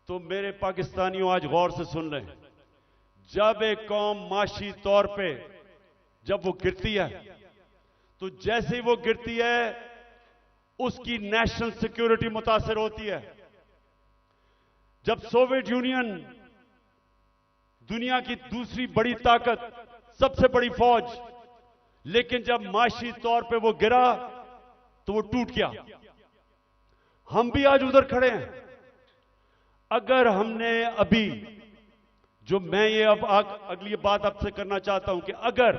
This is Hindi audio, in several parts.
तो मेरे पाकिस्तानियों आज गौर से सुन लें, जब एक कौम माशी तौर पे जब वो गिरती है तो जैसे ही वो गिरती है उसकी नेशनल सिक्योरिटी मुतासर होती है। जब सोवियत यूनियन दुनिया की दूसरी बड़ी ताकत, सबसे बड़ी फौज, लेकिन जब माशी तौर पे वो गिरा तो वो टूट गया। हम भी आज उधर खड़े हैं। अगर हमने अभी जो मैं ये अब अगली बात आपसे करना चाहता हूं कि अगर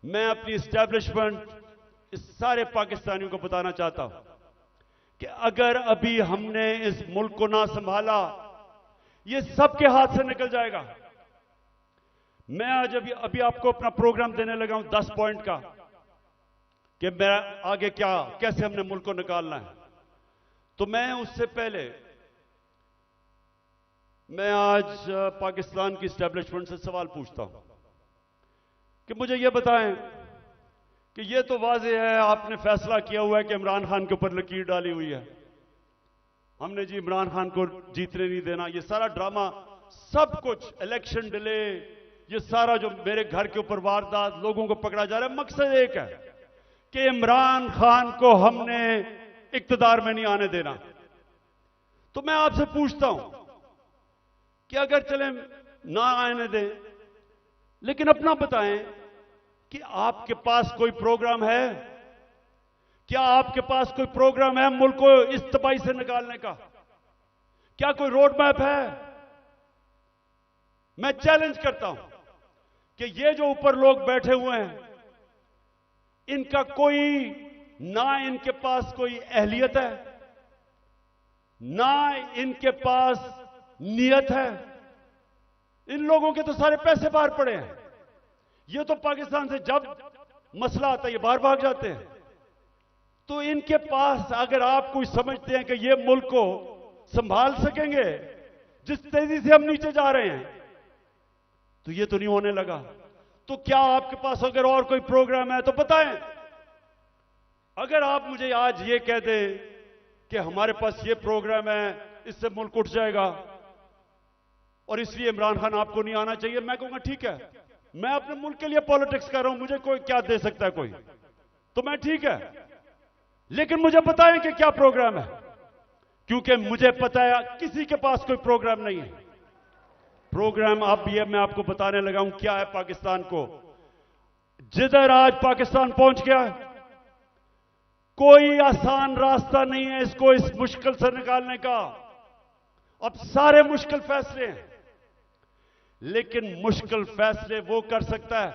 मैं अपनी एस्टैब्लिशमेंट इस सारे पाकिस्तानियों को बताना चाहता हूं कि अगर अभी हमने इस मुल्क को ना संभाला, ये सबके हाथ से निकल जाएगा। मैं आज अभी आपको अपना प्रोग्राम देने लगा हूं 10 पॉइंट का कि मैं आगे कैसे हमने मुल्क को निकालना है। तो मैं उससे पहले मैं आज पाकिस्तान की एस्टैब्लिशमेंट से सवाल पूछता हूं कि मुझे यह बताएं कि यह तो वाज़ेह है, आपने फैसला किया हुआ है कि इमरान खान के ऊपर लकीर डाली हुई है, हमने जी इमरान खान को जीतने नहीं देना, ये सारा ड्रामा, सब कुछ, इलेक्शन डिले, ये सारा जो मेरे घर के ऊपर वारदात, लोगों को पकड़ा जा रहा है, मकसद एक है कि इमरान खान को हमने इक्तदार में नहीं आने देना। तो मैं आपसे पूछता हूं कि अगर चले ना आने दें, लेकिन अपना बताएं कि आपके पास कोई प्रोग्राम है? क्या आपके पास कोई प्रोग्राम है मुल्क को इस तबाही से निकालने का? क्या कोई रोड मैप है? मैं चैलेंज करता हूं कि ये जो ऊपर लोग बैठे हुए हैं, इनका इनके पास कोई अहलियत है, ना इनके पास नियत है। इन लोगों के तो सारे पैसे बाहर पड़े हैं। ये तो पाकिस्तान से जब मसला आता है ये बाहर भाग जाते हैं। तो इनके पास, अगर आप कोई समझते हैं कि ये मुल्क को संभाल सकेंगे जिस तेजी से हम नीचे जा रहे हैं, तो ये तो नहीं होने लगा। तो क्या आपके पास अगर और कोई प्रोग्राम है तो बताएं। अगर आप मुझे आज ये कह दें कि हमारे पास ये प्रोग्राम है, इससे मुल्क उठ जाएगा और इसलिए इमरान खान आपको नहीं आना चाहिए, मैं कहूंगा ठीक है, मैं अपने मुल्क के लिए पॉलिटिक्स कर रहा हूं, मुझे कोई क्या दे सकता है कोई, तो मैं ठीक है, लेकिन मुझे बताएं कि क्या प्रोग्राम है, क्योंकि मुझे पता है किसी के पास कोई प्रोग्राम नहीं है। प्रोग्राम अब ये मैं आपको बताने लगा हूं क्या है पाकिस्तान को। जिधर आज पाकिस्तान पहुंच गया, कोई आसान रास्ता नहीं है इसको इस मुश्किल से निकालने का। अब सारे मुश्किल फैसले हैं, लेकिन मुश्किल फैसले वो कर सकता है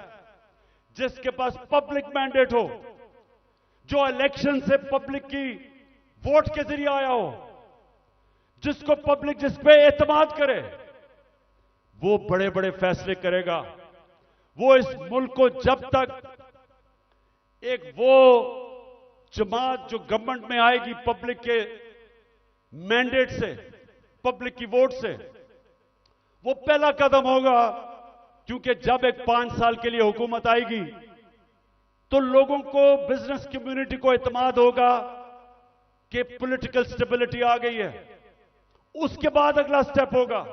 जिसके पास पब्लिक मैंडेट हो, जो इलेक्शन से पब्लिक की वोट के जरिए आया हो, जिसको पब्लिक जिस पे एतमाद करे, वो बड़े बड़े फैसले करेगा। वो इस मुल्क को जब तक एक वो जमात जो गवर्नमेंट में आएगी पब्लिक के मैंडेट से, पब्लिक की वोट से, वो पहला कदम होगा। क्योंकि जब एक 5 साल के लिए हुकूमत आएगी तो लोगों को, बिजनेस कम्युनिटी को एतमाद होगा कि पॉलिटिकल स्टेबिलिटी आ गई है। उसके बाद अगला स्टेप होगा।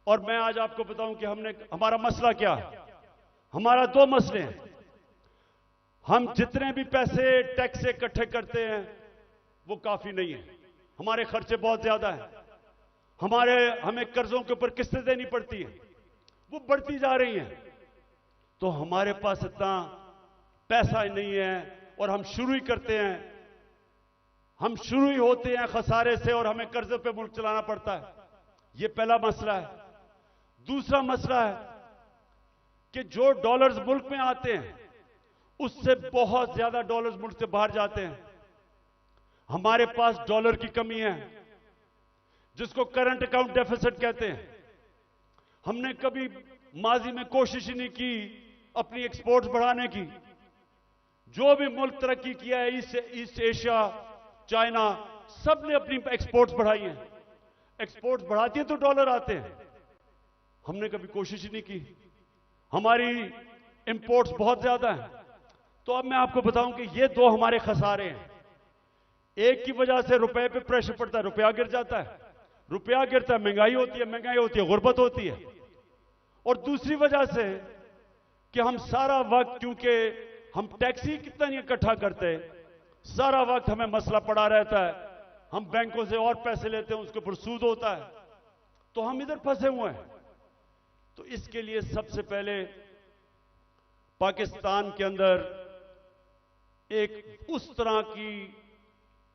और मैं आज आपको बताऊं कि हमारा मसला क्या है। हमारा 2 मसले हैं। हम जितने भी पैसे टैक्स से इकट्ठे करते हैं वो काफी नहीं है, हमारे खर्चे बहुत ज्यादा हैं, हमें कर्जों के ऊपर किस्तें देनी पड़ती हैं, वो बढ़ती जा रही हैं। तो हमारे पास इतना पैसा नहीं है और हम शुरू ही करते हैं, हम शुरू ही होते हैं खसारे से और हमें कर्जे पे मुल्क चलाना पड़ता है। ये पहला मसला है। दूसरा मसला है कि जो डॉलर्स मुल्क में आते हैं उससे बहुत ज्यादा डॉलर्स मुल्क से बाहर जाते हैं। हमारे पास डॉलर की कमी है, जिसको करंट अकाउंट डेफिसिट कहते हैं। हमने कभी माजी में कोशिश ही नहीं की अपनी एक्सपोर्ट्स बढ़ाने की। जो भी मुल्क तरक्की किया है, ईस्ट एशिया, चाइना, सब ने अपनी एक्सपोर्ट्स बढ़ाई हैं। एक्सपोर्ट्स बढ़ाती है तो डॉलर आते हैं। हमने कभी कोशिश ही नहीं की। हमारी इंपोर्ट्स बहुत ज्यादा हैं। तो अब मैं आपको बताऊं कि ये 2 हमारे खसारे हैं। एक की वजह से रुपए पे प्रेशर पड़ता है, रुपया गिर जाता है। रुपया गिरता है, महंगाई होती है, गुर्बत होती है। और दूसरी वजह से कि हम सारा वक्त, क्योंकि हम टैक्स ही कितना नहीं इकट्ठा करते, सारा वक्त हमें मसला पड़ा रहता है, हम बैंकों से और पैसे लेते हैं, उसके ऊपर सूद होता है, तो हम इधर फंसे हुए हैं। तो इसके लिए सबसे पहले पाकिस्तान के अंदर एक उस तरह की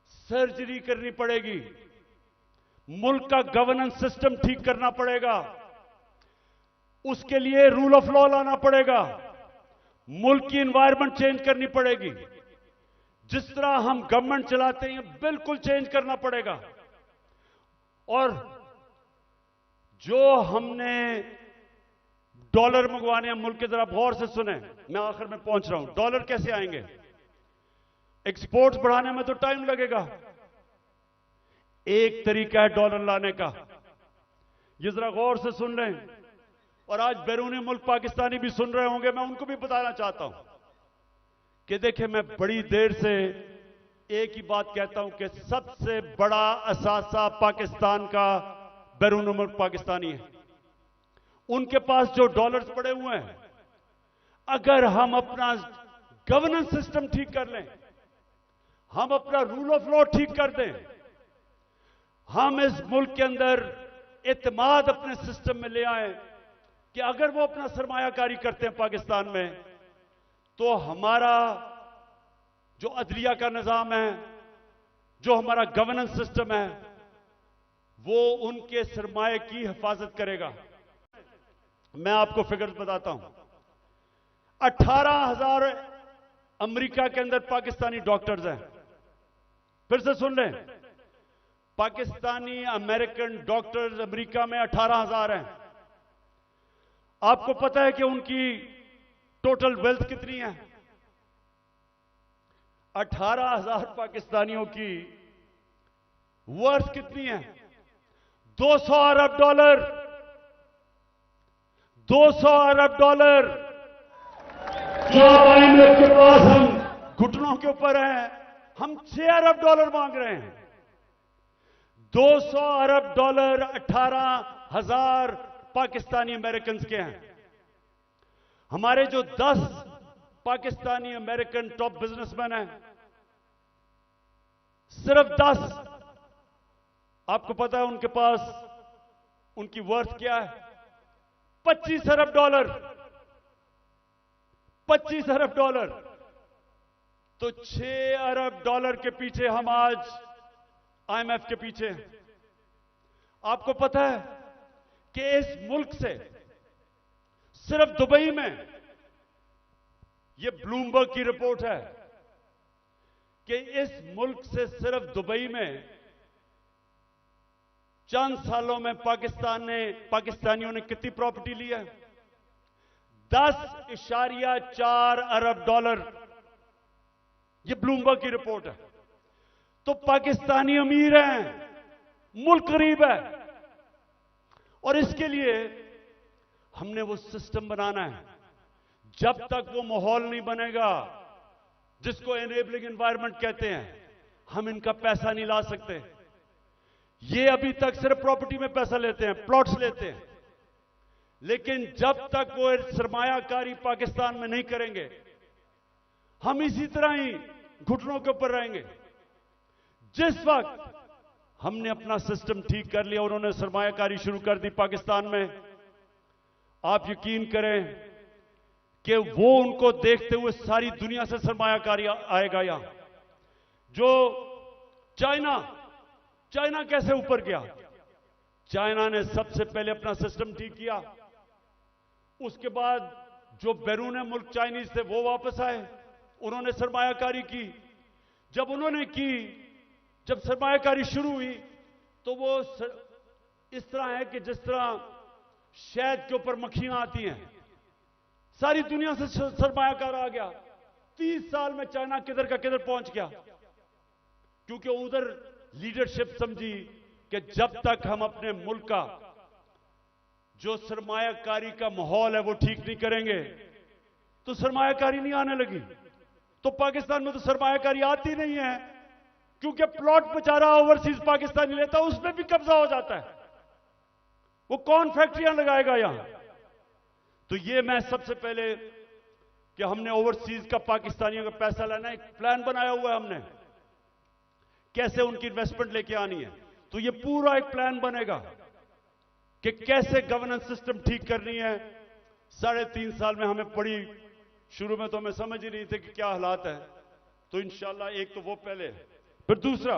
सर्जरी करनी पड़ेगी, मुल्क का गवर्नेंस सिस्टम ठीक करना पड़ेगा, उसके लिए रूल ऑफ लॉ लाना पड़ेगा, मुल्क की एनवायरनमेंट चेंज करनी पड़ेगी, जिस तरह हम गवर्नमेंट चलाते हैं बिल्कुल चेंज करना पड़ेगा। और जो हमने डॉलर मंगवाने हैं मुल्क के, जरा गौर से सुने, मैं आखिर में पहुंच रहा हूं। डॉलर कैसे आएंगे? एक्सपोर्ट्स बढ़ाने में तो टाइम लगेगा। एक तरीका है डॉलर लाने का, ये जरा गौर से सुन लें, और आज बैरूनी मुल्क पाकिस्तानी भी सुन रहे होंगे, मैं उनको भी बताना चाहता हूं कि देखिए, मैं बड़ी देर से एक ही बात कहता हूं कि सबसे बड़ा असासा पाकिस्तान का बैरूनी मुल्क पाकिस्तानी है। उनके पास जो डॉलर्स पड़े हुए हैं, अगर हम अपना गवर्नेंस सिस्टम ठीक कर लें, हम अपना रूल ऑफ लॉ ठीक कर दें, हम इस मुल्क के अंदर एतमाद अपने सिस्टम में ले आए कि अगर वो अपना सरमायाकारी करते हैं पाकिस्तान में, तो हमारा जो अदलिया का निजाम है, जो हमारा गवर्नेंस सिस्टम है, वो उनके सरमाए की हिफाजत करेगा। मैं आपको फिगर्स बताता हूं। 18,000 अमेरिका के अंदर पाकिस्तानी डॉक्टर्स हैं। फिर से सुन लें, पाकिस्तानी अमेरिकन डॉक्टर्स अमेरिका में 18,000 हैं। आपको पता है कि उनकी टोटल वेल्थ कितनी है? 18,000 पाकिस्तानियों की वर्थ कितनी है? 200 अरब डॉलर। 200 अरब डॉलर जो IMF के पास हम घुटनों के ऊपर हैं, हम 6 अरब डॉलर मांग रहे हैं। 200 अरब डॉलर 18,000 पाकिस्तानी अमेरिकन के हैं। हमारे जो 10 पाकिस्तानी अमेरिकन टॉप बिजनेसमैन हैं, सिर्फ 10, आपको पता है उनके पास उनकी वर्थ क्या है? 25 अरब डॉलर। 25 अरब डॉलर। तो 6 अरब डॉलर के पीछे हम आज IMF के पीछे हैं। आपको पता है कि इस मुल्क से सिर्फ दुबई में, यह ब्लूमबर्ग की रिपोर्ट है कि इस मुल्क से सिर्फ दुबई में चंद सालों में पाकिस्तानियों ने कितनी प्रॉपर्टी ली है? 10.4 अरब डॉलर। यह ब्लूमबर्ग की रिपोर्ट है। तो पाकिस्तानी अमीर हैं, मुल्क गरीब है, और इसके लिए हमने वो सिस्टम बनाना है। जब तक वो माहौल नहीं बनेगा जिसको एनेबलिंग एनवायरनमेंट कहते हैं, हम इनका पैसा नहीं ला सकते। ये अभी तक सिर्फ प्रॉपर्टी में पैसा लेते हैं, प्लॉट्स लेते हैं, लेकिन जब तक वो सरमायाकारी पाकिस्तान में नहीं करेंगे, हम इसी तरह ही घुटनों के ऊपर रहेंगे। जिस वक्त हमने अपना सिस्टम ठीक कर लिया, उन्होंने सरमायाकारी शुरू कर दी पाकिस्तान में, आप यकीन करें कि वो उनको देखते हुए सारी दुनिया से सरमायाकारी आएगा। यहां जो चाइना कैसे ऊपर गया? चाइना ने सबसे पहले अपना सिस्टम ठीक किया, उसके बाद जो बैरून मुल्क चाइनीज थे वो वापस आए, उन्होंने सरमायाकारी की। जब सरमायाकारी शुरू हुई तो वो इस तरह है कि जिस तरह शहद के ऊपर मक्खियां आती हैं, सारी दुनिया से सरमायाकार आ गया। 30 साल में चाइना किधर का किधर पहुंच गया, क्योंकि उधर लीडरशिप समझी कि जब तक हम अपने मुल्क का जो सरमायाकारी का माहौल है वो ठीक नहीं करेंगे तो सरमायाकारी नहीं आने लगी। तो पाकिस्तान में तो सरमायाकारी आती नहीं है, क्योंकि प्लॉट बेचारा ओवरसीज पाकिस्तानी लेता, उसमें भी कब्जा हो जाता है। वो कौन फैक्ट्रियां लगाएगा यहां? तो ये मैं सबसे पहले कि हमने ओवरसीज का पाकिस्तानियों का पैसा लाना, एक प्लान बनाया हुआ है हमने, कैसे उनकी इन्वेस्टमेंट लेके आनी है। तो ये पूरा एक प्लान बनेगा कि कैसे गवर्नेंस सिस्टम ठीक करनी है। 3.5 साल में हमें पड़ी, शुरू में तो हमें समझ ही नहीं थे कि क्या हालात है। तो इंशाल्लाह एक तो वो पहले, फिर दूसरा,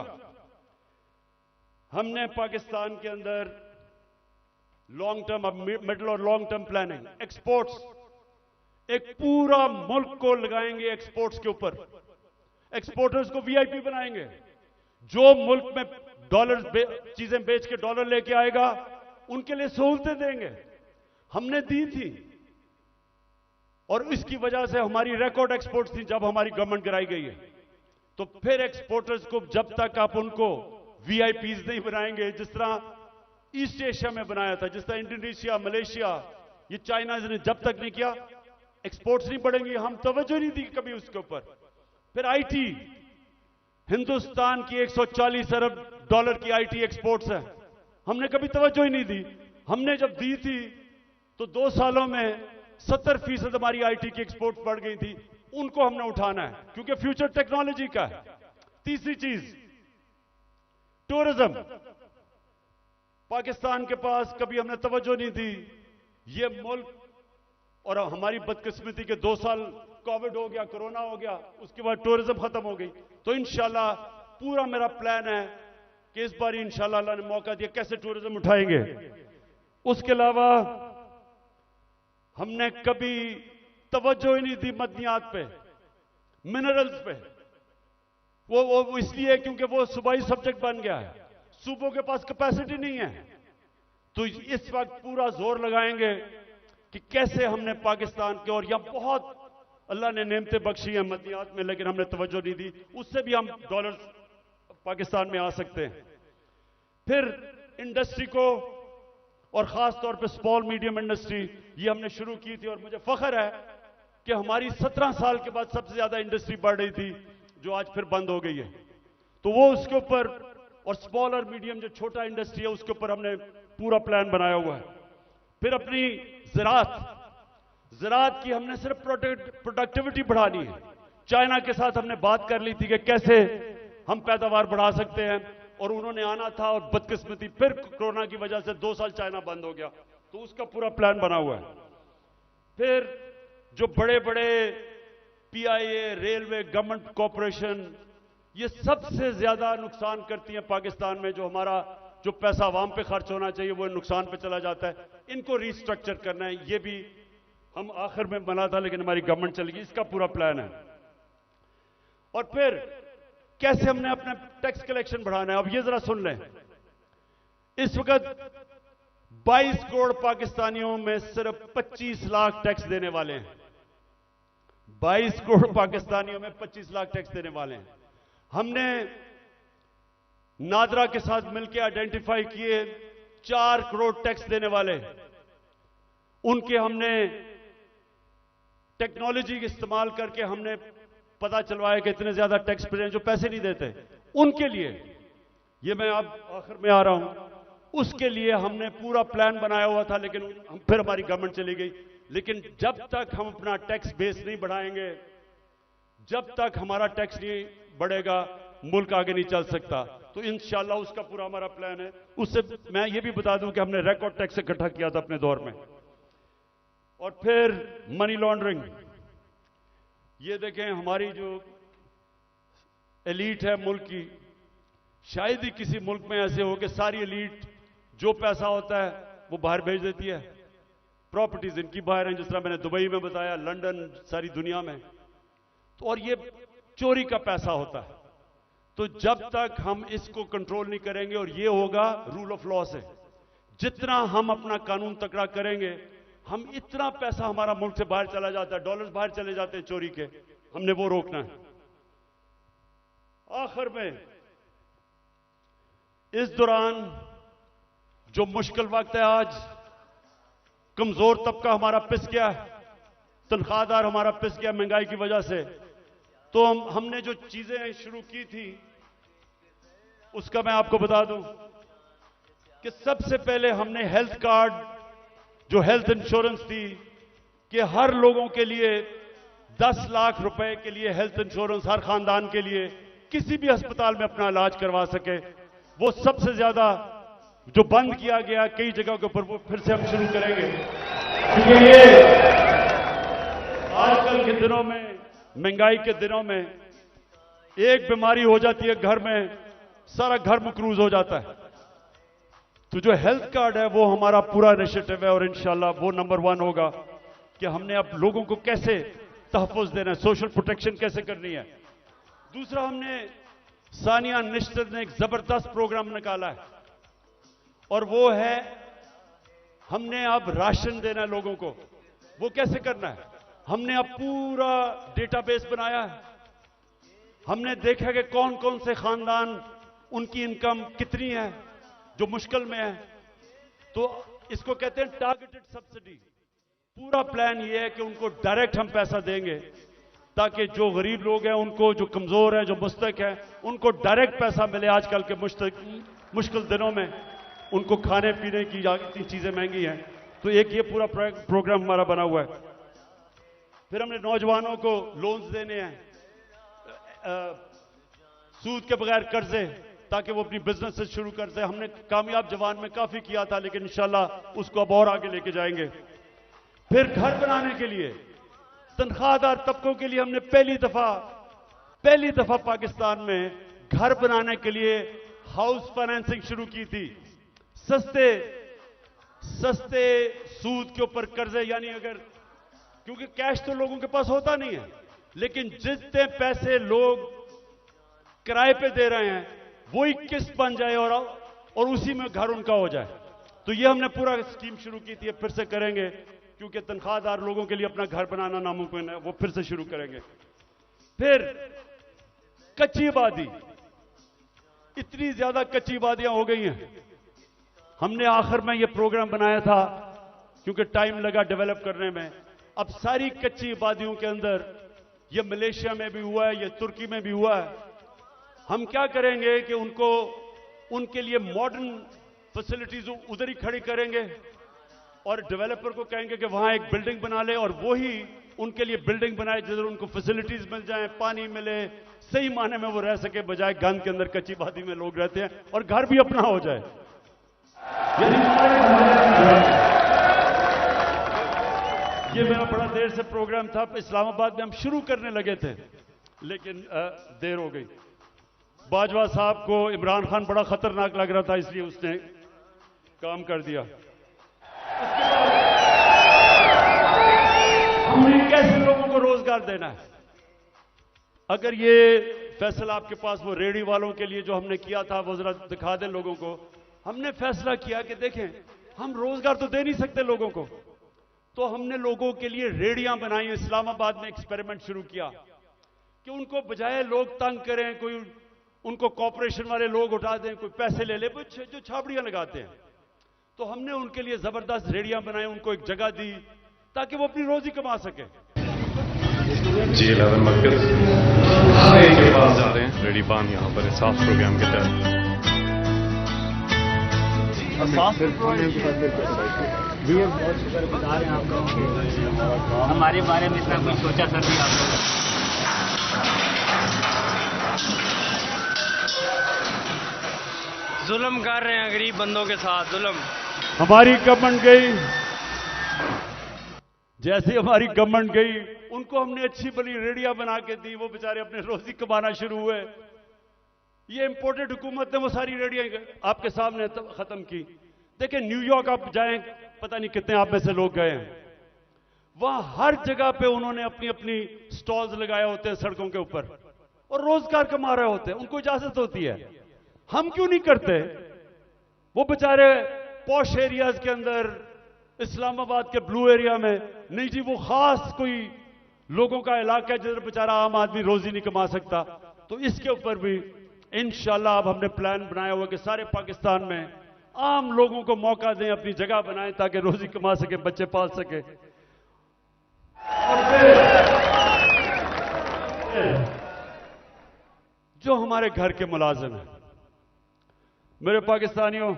हमने पाकिस्तान के अंदर लॉन्ग टर्म, अब मिडिल और लॉन्ग टर्म प्लानिंग, एक्सपोर्ट्स, एक पूरा मुल्क को लगाएंगे एक्सपोर्ट्स के ऊपर। एक्सपोर्टर्स को वीआईपी बनाएंगे। जो मुल्क में डॉलर चीजें बेच के डॉलर लेके आएगा, उनके लिए सहूलतें देंगे। हमने दी थी और इसकी वजह से हमारी रिकॉर्ड एक्सपोर्ट्स थी जब हमारी गवर्नमेंट गिराई गई है। तो फिर एक्सपोर्टर्स को जब तक आप उनको वीआईपीज नहीं बनाएंगे, जिस तरह ईस्ट एशिया में बनाया था, जिस तरह इंडोनेशिया, मलेशिया, ये चाइना ने जब तक नहीं किया, एक्सपोर्ट्स नहीं बढ़ेंगी। हम तवज्जो नहीं दी कभी उसके ऊपर। फिर आईटी, हिंदुस्तान की 140 अरब डॉलर की आईटी एक्सपोर्ट्स है, हमने कभी तवज्जो ही नहीं दी। हमने जब दी थी तो 2 सालों में 70% हमारी आईटी की एक्सपोर्ट बढ़ गई थी। उनको हमने उठाना है क्योंकि फ्यूचर टेक्नोलॉजी का है। तीसरी चीज, टूरिज्म। पाकिस्तान के पास कभी हमने तवज्जो नहीं दी। ये मुल्क, और हमारी बदकिस्मती के 2 साल कोविड हो गया, कोरोना हो गया, उसके बाद टूरिज्म खत्म हो गई। तो इंशाल्लाह पूरा मेरा प्लान है कि इस बार इंशाल्लाह अल्लाह ने मौका दिया, कैसे टूरिज्म उठाएंगे। उसके अलावा हमने कभी तवज्जो ही नहीं दी मदनियात पे, मिनरल्स पे। वो इसलिए क्योंकि वो सूबाई सब्जेक्ट बन गया है, सूबों के पास कैपेसिटी नहीं है। तो इस वक्त पूरा जोर लगाएंगे कि कैसे हमने पाकिस्तान के, और यहां बहुत अल्लाह ने नेमतें बख्शी हैं मदनियात में, लेकिन हमने तवज्जो नहीं दी, उससे भी हम डॉलर पाकिस्तान में आ सकते हैं। फिर इंडस्ट्री को, और खास तौर पे स्मॉल मीडियम इंडस्ट्री, ये हमने शुरू की थी और मुझे फख्र है कि हमारी 17 साल के बाद सबसे ज्यादा इंडस्ट्री बढ़ रही थी, जो आज फिर बंद हो गई है। तो वो उसके ऊपर, और स्मॉल और मीडियम जो छोटा इंडस्ट्री है, उसके ऊपर हमने पूरा प्लान बनाया हुआ है। फिर अपनी ज़राअत की हमने सिर्फ प्रोडक्टिविटी बढ़ानी है। चाइना के साथ हमने बात कर ली थी कि कैसे हम पैदावार बढ़ा सकते हैं, और उन्होंने आना था, और बदकिस्मती फिर कोरोना की वजह से 2 साल चाइना बंद हो गया। तो उसका पूरा प्लान बना हुआ है। फिर जो बड़े बड़े पीआईए, रेलवे, गवर्नमेंट कॉरपोरेशन, ये सबसे ज्यादा नुकसान करती हैं पाकिस्तान में। जो हमारा जो पैसा आवाम पे खर्च होना चाहिए वो नुकसान पे चला जाता है। इनको रिस्ट्रक्चर करना है। ये भी हम आखिर में बना था, लेकिन हमारी गवर्नमेंट चली गई। इसका पूरा प्लान है। और फिर कैसे हमने अपना टैक्स कलेक्शन बढ़ाना है। अब ये जरा सुन लें, इस वक्त 22 करोड़ पाकिस्तानियों में सिर्फ 25 लाख टैक्स देने वाले हैं। 22 करोड़ पाकिस्तानियों में 25 लाख टैक्स देने वाले हैं। हमने नादरा के साथ मिलकर आइडेंटिफाई किए 4 करोड़ टैक्स देने वाले, उनके हमने टेक्नोलॉजी का इस्तेमाल करके हमने पता चलवाया कि इतने ज्यादा टैक्स पेयर जो पैसे नहीं देते, उनके लिए, ये मैं अब आखिर में आ रहा हूं, उसके लिए हमने पूरा प्लान बनाया हुआ था, लेकिन फिर हमारी गवर्नमेंट चली गई। लेकिन जब तक हम अपना टैक्स बेस नहीं बढ़ाएंगे, जब तक हमारा टैक्स नहीं बढ़ेगा, मुल्क आगे नहीं चल सकता। तो इंशाल्लाह उसका पूरा हमारा प्लान है। उससे मैं ये भी बता दूं कि हमने रिकॉर्ड टैक्स इकट्ठा किया था अपने दौर में। और फिर मनी लॉन्ड्रिंग, ये देखें हमारी जो एलीट है मुल्क की, शायद ही किसी मुल्क में ऐसे हो कि सारी एलीट जो पैसा होता है वो बाहर भेज देती है। प्रॉपर्टीज इनकी बाहर हैं, जिस तरह मैंने दुबई में बताया, लंदन, सारी दुनिया में। तो और ये चोरी का पैसा होता है। तो जब तक हम इसको कंट्रोल नहीं करेंगे, और ये होगा रूल ऑफ लॉ से, जितना हम अपना कानून तकड़ा करेंगे, हम इतना पैसा हमारा मुल्क से बाहर चला जाता है, डॉलर्स बाहर चले जाते हैं चोरी के, हमने वो रोकना है। आखिर में इस दौरान जो मुश्किल वक्त है, आज कमजोर तबका हमारा पिस गया, तनख्वाहदार हमारा पिस गया महंगाई की वजह से। तो हमने जो चीजें शुरू की थी उसका मैं आपको बता दूं कि सबसे पहले हमने हेल्थ कार्ड, जो हेल्थ इंश्योरेंस थी कि हर लोगों के लिए 10 लाख रुपए के लिए हेल्थ इंश्योरेंस हर खानदान के लिए किसी भी अस्पताल में अपना इलाज करवा सके, वो सबसे ज्यादा जो बंद किया गया कई जगहों के ऊपर, वो फिर से हम शुरू करेंगे। क्योंकि ये आजकल के दिनों में, महंगाई के दिनों में, एक बीमारी हो जाती है घर में, सारा घर मकरूज हो जाता है। तो जो हेल्थ कार्ड है वो हमारा पूरा इनिशिएटिव है और इंशाल्लाह वो नंबर 1 होगा कि हमने अब लोगों को कैसे तहफ़्फ़ुज़ देना है, सोशल प्रोटेक्शन कैसे करनी है। दूसरा, हमने सानिया निश्चित ने एक जबरदस्त प्रोग्राम निकाला है और वो है हमने अब राशन देना है लोगों को। वो कैसे करना है? हमने अब पूरा डेटाबेस बनाया है। हमने देखा कि कौन कौन से खानदान, उनकी इनकम कितनी है जो मुश्किल में है, तो इसको कहते हैं टारगेटेड सब्सिडी। पूरा प्लान ये है कि उनको डायरेक्ट हम पैसा देंगे ताकि जो गरीब लोग हैं, उनको, जो कमजोर हैं, जो मुस्तक हैं, उनको डायरेक्ट पैसा मिले। आजकल के मुश्किल दिनों में उनको खाने पीने की इतनी चीजें महंगी हैं, तो एक ये पूरा प्रोग्राम हमारा बना हुआ है। फिर हमने नौजवानों को लोन्स देने हैं, सूद के बगैर कर्जे, ताकि वो अपनी बिजनेस से शुरू कर दे। हमने कामयाब जवान में काफी किया था, लेकिन इंशाल्लाह उसको अब और आगे लेके जाएंगे। फिर घर बनाने के लिए, तनख्वाहदार तबकों के लिए हमने पहली दफा पाकिस्तान में घर बनाने के लिए हाउस फाइनेंसिंग शुरू की थी। सस्ते सूद के ऊपर कर्जे, यानी अगर, क्योंकि कैश तो लोगों के पास होता नहीं है, लेकिन जितने पैसे लोग किराए पे दे रहे हैं वही किस्त बन जाए और उसी में घर उनका हो जाए। तो ये हमने पूरा स्कीम शुरू की थी, फिर से करेंगे, क्योंकि तनख्वाहदार लोगों के लिए अपना घर बनाना नामुमकिन है, वो फिर से शुरू करेंगे। फिर कच्ची आबादी, इतनी ज्यादा कच्ची आबादियां हो गई हैं। हमने आखिर में ये प्रोग्राम बनाया था क्योंकि टाइम लगा डेवलप करने में। अब सारी कच्ची आबादियों के अंदर, ये मलेशिया में भी हुआ है, ये तुर्की में भी हुआ है, हम क्या करेंगे कि उनके लिए मॉडर्न फैसिलिटीज उधर ही खड़ी करेंगे और डेवलपर को कहेंगे कि वहां एक बिल्डिंग बना ले और वो ही उनके लिए बिल्डिंग बनाए जिधर उनको फैसिलिटीज मिल जाए, पानी मिले, सही माने में वो रह सके, बजाय गंद के अंदर कच्ची आबादी में लोग रहते हैं, और घर भी अपना हो जाए। ये मेरा बड़ा देर से प्रोग्राम था, इस्लामाबाद में हम शुरू करने लगे थे, लेकिन देर हो गई। बाजवा साहब को इमरान खान बड़ा खतरनाक लग रहा था, इसलिए उसने काम कर दिया। हमने कैसे लोगों को रोजगार देना है? अगर ये फैसला आपके पास, वो रेहड़ी वालों के लिए जो हमने किया था, वो जरा दिखा दें लोगों को। हमने फैसला किया कि देखें, हम रोजगार तो दे नहीं सकते लोगों को, तो हमने लोगों के लिए रेहड़ियां बनाई। इस्लामाबाद में एक्सपेरिमेंट शुरू किया कि उनको बजाय लोग तंग करें, कोई उनको कॉर्पोरेशन वाले लोग उठा दें, कोई पैसे ले ले, जो छाबड़ियां लगाते हैं, तो हमने उनके लिए जबरदस्त रेहड़ियां बनाई, उनको एक जगह दी ताकि वो अपनी रोजी कमा सके। G11 मरकज के पास जा रहे हैं, रेडी पान यहाँ पर साफ प्रोग्राम के तहत। जी बहुत शुक्रगुजार हैं आप लोगों के, हमारे बारे में इतना कुछ सोचा सर भी आप लोग। जुल्म कर रहे हैं गरीब बंदों के साथ, जुल्म। हमारी गवर्नमेंट गई, जैसे हमारी गवर्नमेंट गई, उनको हमने अच्छी बड़ी रेडियां बना के दी, वो बेचारे अपने रोजी कमाना शुरू हुए। ये इंपोर्टेड हुकूमत ने वो सारी रेडियां आपके सामने खत्म की। देखिए, न्यूयॉर्क आप जाएं, पता नहीं कितने आप में से लोग गए हैं, वहां हर जगह पे उन्होंने अपनी अपनी स्टॉल्स लगाए होते हैं सड़कों के ऊपर और रोजगार कमा रहे होते हैं, उनको इजाजत होती है। हम क्यों नहीं करते? वो बेचारे पॉश एरियाज के अंदर, इस्लामाबाद के ब्लू एरिया में नहीं जी, वो खास कोई लोगों का इलाका है जिधर बेचारा आम आदमी रोजी नहीं कमा सकता। तो इसके ऊपर भी इंशाल्लाह अब हमने प्लान बनाया हुआ कि सारे पाकिस्तान में आम लोगों को मौका दें, अपनी जगह बनाएं ताकि रोजी कमा सके, बच्चे पाल सके। और फिर जो हमारे घर के मुलाजिम हैं, मेरे पाकिस्तानियों,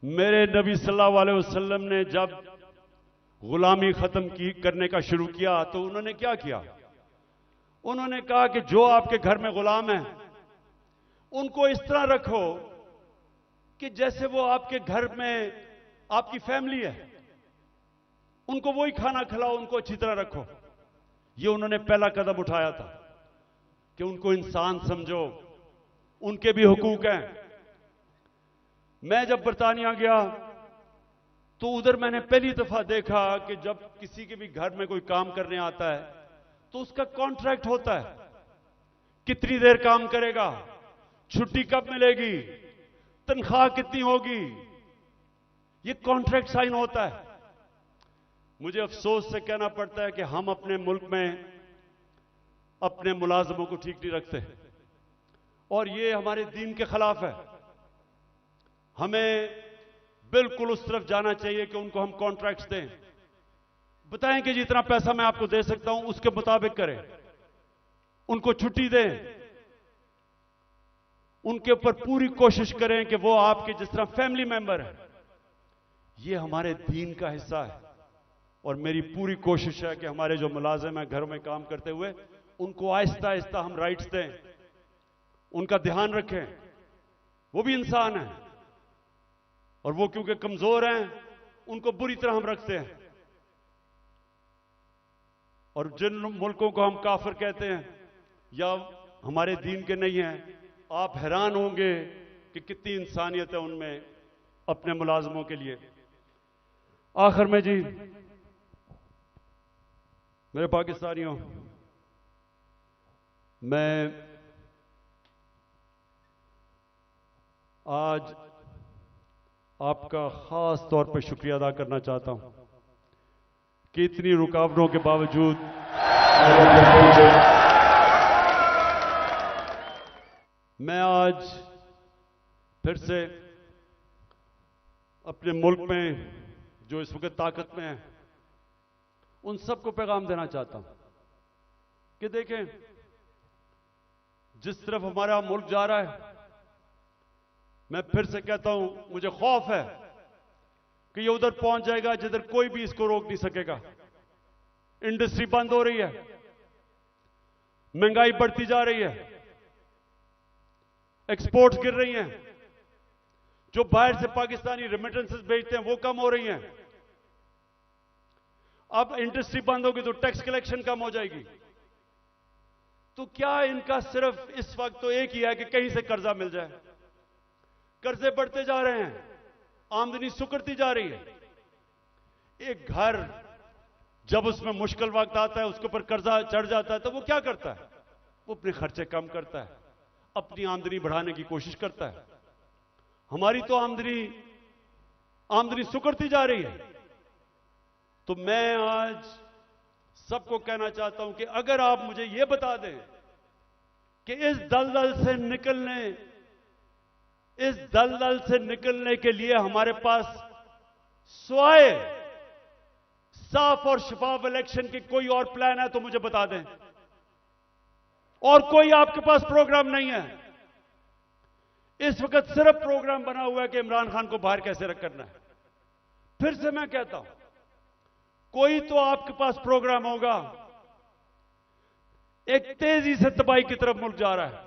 मेरे नबी सल्लल्लाहु अलैहि वसल्लम ने जब गुलामी खत्म करने का शुरू किया तो उन्होंने क्या किया? उन्होंने कहा कि जो आपके घर में गुलाम हैं उनको इस तरह रखो कि जैसे वो आपके घर में आपकी फैमिली है, उनको वही खाना खिलाओ, उनको अच्छी तरह रखो। ये उन्होंने पहला कदम उठाया था कि उनको इंसान समझो, उनके भी हुकूक हैं। मैं जब बरतानिया गया तो उधर मैंने पहली दफा देखा कि जब किसी के भी घर में कोई काम करने आता है तो उसका कॉन्ट्रैक्ट होता है, कितनी देर काम करेगा, छुट्टी कब मिलेगी, तनख्वाह कितनी होगी, ये कॉन्ट्रैक्ट साइन होता है। मुझे अफसोस से कहना पड़ता है कि हम अपने मुल्क में अपने मुलाजमों को ठीक नहीं रखते और ये हमारे दीन के खिलाफ है। हमें बिल्कुल उस तरफ जाना चाहिए कि उनको हम कॉन्ट्रैक्ट्स दें, बताएं कि जितना पैसा मैं आपको दे सकता हूं उसके मुताबिक करें, उनको छुट्टी दें, उनके ऊपर पूरी कोशिश करें कि वो आपके जिस तरह फैमिली मेंबर है। ये हमारे दीन का हिस्सा है और मेरी पूरी कोशिश है कि हमारे जो मुलाजिम हैं घरों में काम करते हुए उनको आहिस्ता आहिस्ता हम राइट्स दें, उनका ध्यान रखें। वो भी इंसान है और वो क्योंकि कमजोर हैं उनको बुरी तरह हम रखते हैं। और जिन मुल्कों को हम काफिर कहते हैं या हमारे दीन के नहीं हैं, आप हैरान होंगे कि कितनी इंसानियत है उनमें अपने मुलाजमों के लिए। आखिर में जी, मेरे पाकिस्तानियों, मैं आज आपका खास तौर पर शुक्रिया अदा करना चाहता हूं कि इतनी रुकावटों के बावजूद मैं आज फिर से अपने मुल्क में जो इस वक्त ताकत में है उन सबको पैगाम देना चाहता हूं कि देखें, जिस तरफ हमारा मुल्क जा रहा है, मैं फिर से कहता हूं, मुझे खौफ है कि ये उधर पहुंच जाएगा जिधर कोई भी इसको रोक नहीं सकेगा। इंडस्ट्री बंद हो रही है, महंगाई बढ़ती जा रही है, एक्सपोर्ट्स गिर रही हैं, जो बाहर से पाकिस्तानी रेमिटेंसेस भेजते हैं वो कम हो रही हैं। अब इंडस्ट्री बंद होगी तो टैक्स कलेक्शन कम हो जाएगी। तो क्या इनका सिर्फ इस वक्त तो एक ही है कि कहीं से कर्जा मिल जाए। कर्जे बढ़ते जा रहे हैं, आमदनी सुकड़ती जा रही है। एक घर जब उसमें मुश्किल वक्त आता है, उसके ऊपर कर्जा चढ़ जाता है, तो वो क्या करता है? वो अपने खर्चे कम करता है, अपनी आमदनी बढ़ाने की कोशिश करता है। हमारी तो आमदनी सुकड़ती जा रही है। तो मैं आज सबको कहना चाहता हूं कि अगर आप मुझे यह बता दें कि इस दलदल से निकलने के लिए हमारे पास स्वाए साफ और शफाफ इलेक्शन की कोई और प्लान है तो मुझे बता दें। और कोई आपके पास प्रोग्राम नहीं है। इस वक्त सिर्फ प्रोग्राम बना हुआ है कि इमरान खान को बाहर कैसे करना है। फिर से मैं कहता हूं, कोई तो आपके पास प्रोग्राम होगा। एक तेजी से तबाही की तरफ मुल्क जा रहा है।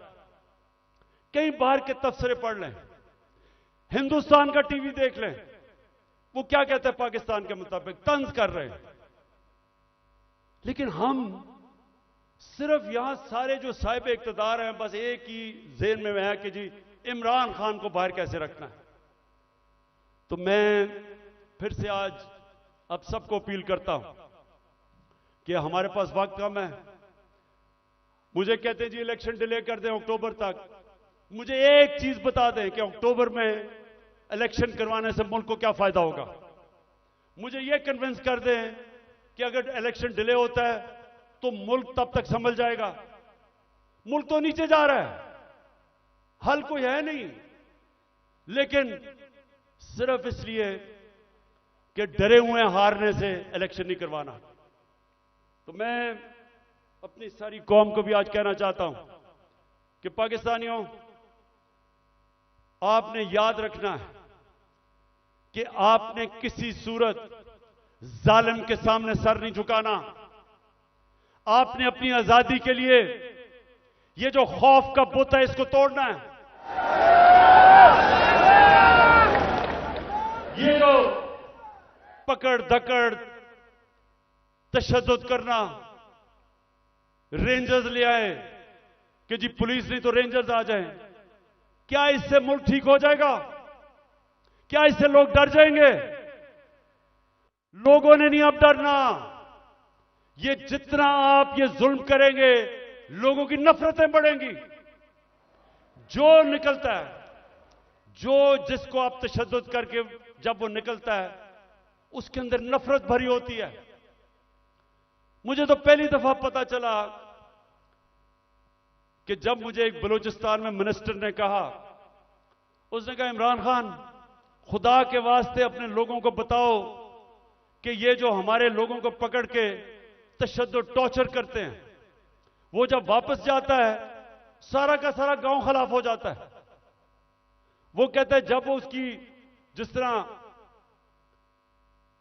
कहीं बाहर के तबसरे पढ़ लें, हिंदुस्तान का टीवी देख लें, वो क्या कहते हैं पाकिस्तान के मुताबिक, तंज कर रहे हैं। लेकिन हम सिर्फ यहां सारे जो साहिब इक्तदार हैं, बस एक ही ज़हन में है कि जी इमरान खान को बाहर कैसे रखना है। तो मैं फिर से आज अब सबको अपील करता हूं कि हमारे पास वक्त कम है। मुझे कहते हैं जी इलेक्शन डिले कर दें अक्टूबर तक। मुझे एक चीज बता दें कि अक्टूबर में इलेक्शन करवाने से मुल्क को क्या फायदा होगा। मुझे यह कन्विंस कर दें कि अगर इलेक्शन डिले होता है तो मुल्क तब तक संभल जाएगा। मुल्क तो नीचे जा रहा है, हल कोई है नहीं, लेकिन सिर्फ इसलिए कि डरे हुए हारने से इलेक्शन नहीं करवाना। तो मैं अपनी सारी कौम को भी आज कहना चाहता हूं कि पाकिस्तानियों, आपने याद रखना है कि आपने किसी सूरत जालिम के सामने सर नहीं झुकाना। आपने अपनी आजादी के लिए ये जो खौफ का बुत है इसको तोड़ना है। ये जो पकड़ धकड़ तशद्दुद करना, रेंजर्स ले आए कि जी पुलिस नहीं तो रेंजर्स आ जाएं, क्या इससे मुल्क ठीक हो जाएगा? क्या इससे लोग डर जाएंगे? लोगों ने नहीं अब डरना। ये जितना आप ये जुल्म करेंगे लोगों की नफरतें बढ़ेंगी। जो निकलता है, जो जिसको आप तशद्दुद करके जब वो निकलता है उसके अंदर नफरत भरी होती है। मुझे तो पहली दफा पता चला कि जब मुझे एक बलूचिस्तान में मिनिस्टर ने कहा, उसने कहा इमरान खान खुदा के वास्ते अपने लोगों को बताओ कि ये जो हमारे लोगों को पकड़ के तशद्दुद टॉर्चर करते हैं, वो जब वापस जाता है सारा का सारा गांव खिलाफ हो जाता है। वो कहता है जब वो उसकी जिस तरह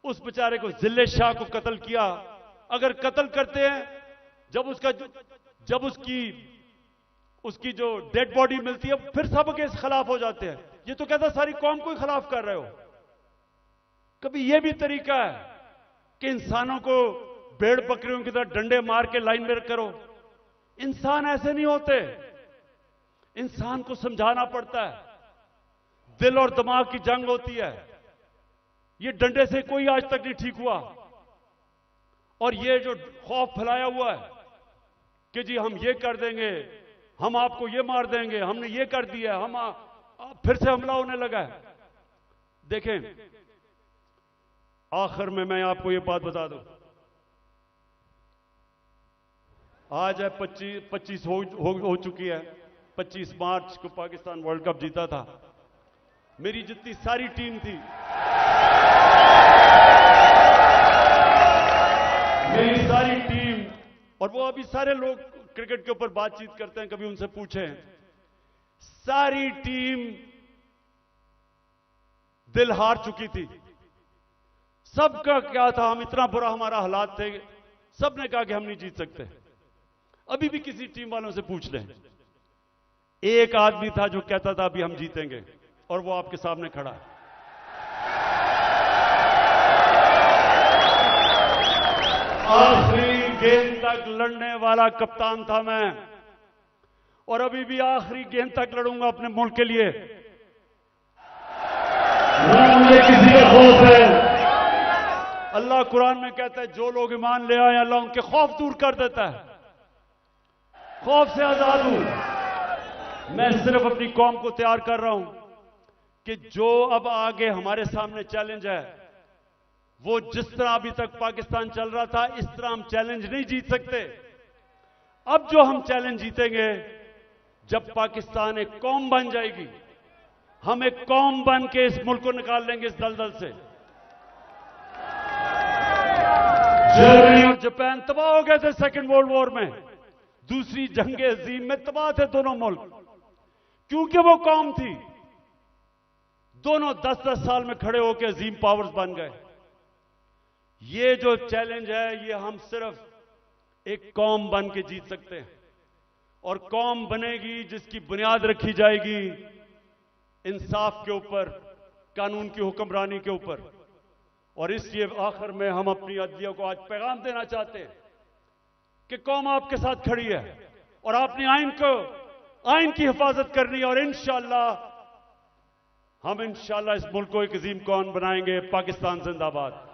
उस बेचारे को जिले शाह को कत्ल किया, अगर कत्ल करते हैं जब उसकी जो डेड बॉडी मिलती है फिर सब के खिलाफ हो जाते हैं। ये तो कहता सारी कौम को ही खिलाफ कर रहे हो। कभी ये भी तरीका है कि इंसानों को भेड़ बकरियों की तरह डंडे मार के लाइन में करो? इंसान ऐसे नहीं होते। इंसान को समझाना पड़ता है। दिल और दिमाग की जंग होती है। ये डंडे से कोई आज तक नहीं ठीक हुआ। और ये जो खौफ फैलाया हुआ है कि जी हम ये कर देंगे, हम आपको ये मार देंगे, हमने ये कर दिया, फिर से हमला होने लगा है। देखें, आखिर में मैं आपको ये बात बता दूं, आज है 25 हो चुकी है। 25 मार्च को पाकिस्तान वर्ल्ड कप जीता था। मेरी जितनी सारी टीम थी, मेरी सारी टीम, और वो अभी सारे लोग क्रिकेट के ऊपर बातचीत करते हैं, कभी उनसे पूछें, सारी टीम दिल हार चुकी थी। सबका क्या था, हम इतना बुरा हमारा हालात थे, सबने कहा कि हम नहीं जीत सकते। अभी भी किसी टीम वालों से पूछ लें, एक आदमी था जो कहता था अभी हम जीतेंगे, और वो आपके सामने खड़ा है। आखिरी गेंद तक लड़ने वाला कप्तान था मैं, और अभी भी आखिरी गेंद तक लड़ूंगा अपने मुल्क के लिए। मुझे किसी का खौफ है। अल्लाह कुरान में कहता है जो लोग ईमान ले आए अल्लाह उनके खौफ दूर कर देता है, खौफ से आजाद हूं। मैं सिर्फ अपनी कौम को तैयार कर रहा हूं कि जो अब आगे हमारे सामने चैलेंज है, वो जिस तरह अभी तक पाकिस्तान चल रहा था इस तरह हम चैलेंज नहीं जीत सकते। अब जो हम चैलेंज जीतेंगे जब पाकिस्तान एक कौम बन जाएगी, हम एक कौम बन के इस मुल्क को निकाल लेंगे इस दलदल से। जर्मनी और जापान तबाह हो गए थे सेकेंड वर्ल्ड वॉर में, दूसरी जंग अजीम में तबाह थे दोनों मुल्क, क्योंकि वो कौम थी। दोनों 10-10 साल में खड़े होकर अजीम पावर्स बन गए। ये जो चैलेंज है ये हम सिर्फ एक कौम बन के जीत सकते हैं, और कौम बनेगी जिसकी बुनियाद रखी जाएगी इंसाफ के ऊपर, कानून की हुक्मरानी के ऊपर। और इसलिए आखिर में हम अपनी अदलिया को आज पैगाम देना चाहते हैं कि कौम आपके साथ खड़ी है और आपने आइन की हिफाजत करनी है, और इंशाअल्लाह हम इस मुल्क को एक अजीम कौम बनाएंगे। पाकिस्तान जिंदाबाद।